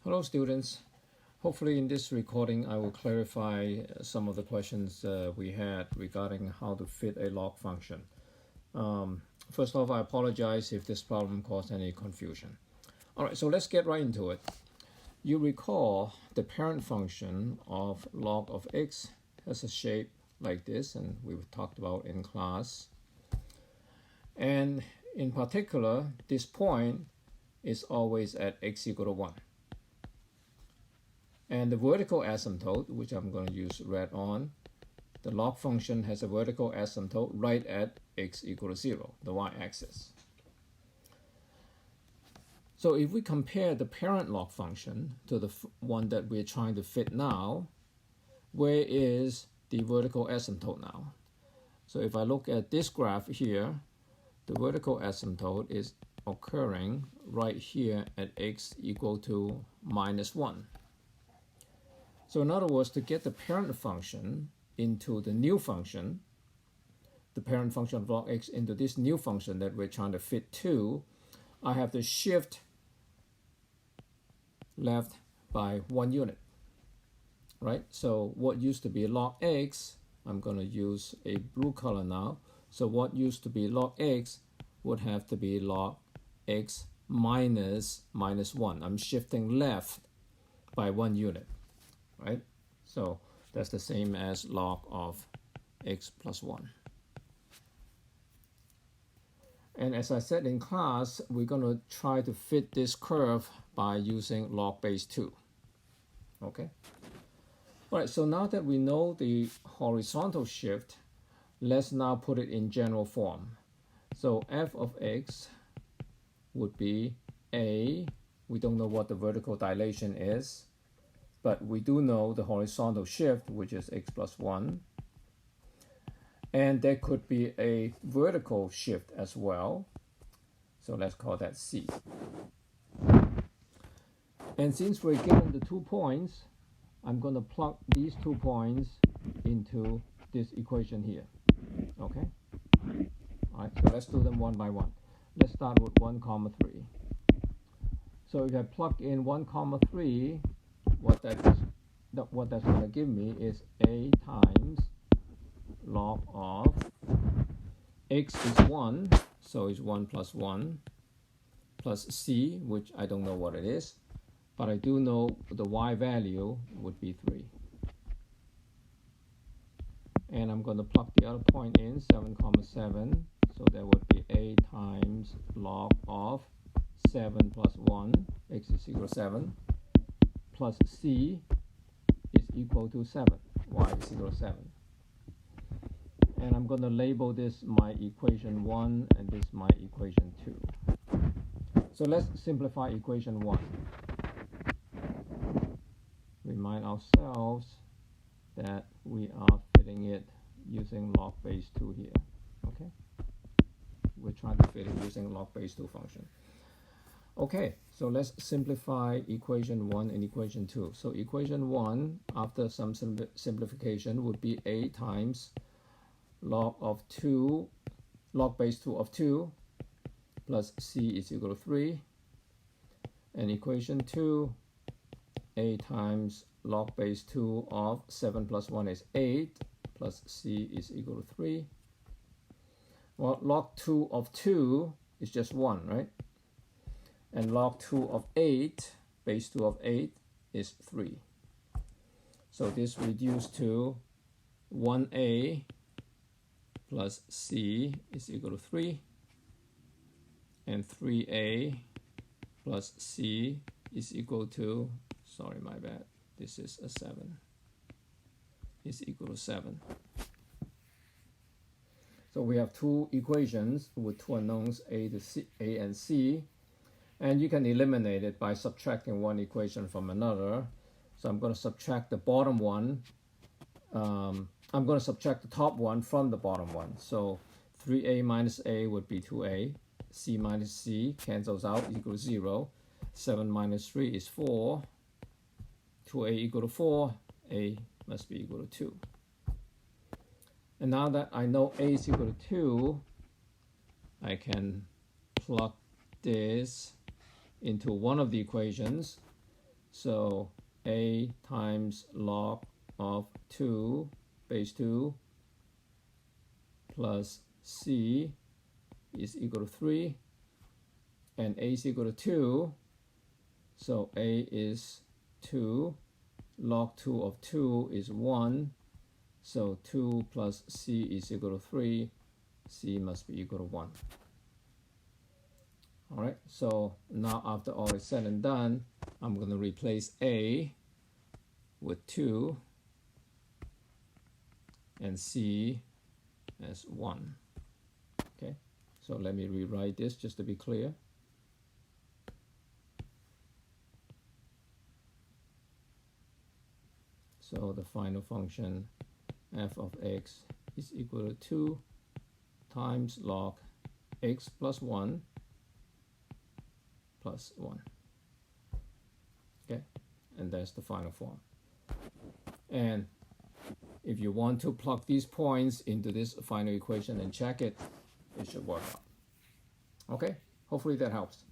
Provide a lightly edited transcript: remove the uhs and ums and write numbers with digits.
Hello students. Hopefully in this recording I will clarify some of the questions we had regarding how to fit a log function. First off, I apologize if this problem caused any confusion. Alright, so let's get right into it. You recall the parent function of log of x has a shape like this, and we talked about in class. And in particular, this point is always at x equal to 1. And the vertical asymptote, which I'm going to use red on, the log function has a vertical asymptote right at x equal to 0, the y-axis. So if we compare the parent log function to the one that we're trying to fit now, where is the vertical asymptote now? So if I look at this graph here, the vertical asymptote is occurring right here at x equal to -1. So in other words, to get the parent function into the new function, the parent function of log x into this new function that we're trying to fit to, I have to shift left by 1 unit, right? So what used to be log x, I'm going to use a blue color now. So what used to be log x would have to be log x minus -1. I'm shifting left by 1 unit. Right? So that's the same as log of x plus 1. And as I said in class, we're going to try to fit this curve by using log base 2. Okay? All right, so now that we know the horizontal shift, let's now put it in general form. So f of x would be a, we don't know what the vertical dilation is, but we do know the horizontal shift, which is x plus 1. And there could be a vertical shift as well. So let's call that c. And since we're given the 2 points, I'm going to plug these 2 points into this equation here. Okay? All right, so let's do them one by one. Let's start with 1, 3. So if I plug in 1, 3, what that's going to give me is a times log of x is 1, so it's 1 plus 1, plus c, which I don't know what it is, but I do know the y value would be 3. And I'm going to plug the other point in, 7, 7, so there would be a times log of 7 plus 1, x is equal to 7, plus c is equal to 7, y is equal to 7. And I'm going to label this my equation 1 and this my equation 2. So let's simplify equation 1. Remind ourselves that we are fitting it using log base 2 here. Okay? We're trying to fit it using log base 2 function. Okay, so let's simplify equation 1 and equation 2. So equation 1, after some simplification, would be a times log base 2 of 2 plus c is equal to 3. And equation 2, a times log base 2 of 7 plus 1 is 8 plus c is equal to 3. Well, log 2 of 2 is just 1, right? And log 2 of 8, base 2 of 8, is 3. So this reduced to 1a plus c is equal to 3. And 3a plus c is equal to, sorry, my bad, this is a 7, is equal to 7. So we have 2 equations with 2 unknowns, a and c. And you can eliminate it by subtracting one equation from another. So I'm going to subtract the bottom one. I'm going to subtract the top one from the bottom one. So 3a minus a would be 2a. C minus c cancels out, equal to 0. 7 minus 3 is 4. 2a equal to 4. A must be equal to 2. And now that I know a is equal to 2, I can plug this into one of the equations So a times log of 2 base 2 plus c is equal to 3, and a is equal to 2, so a is 2, log 2 of 2 is 1, so 2 plus c is equal to 3, c must be equal to 1. All right, so now after all is said and done, I'm going to replace a with 2 and c as 1. Okay, so let me rewrite this just to be clear. So the final function f of x is equal to 2 times log x plus 1 plus 1. Okay, and that's the final form. And if you want to plug these points into this final equation and check it, it should work out. Okay, hopefully that helps.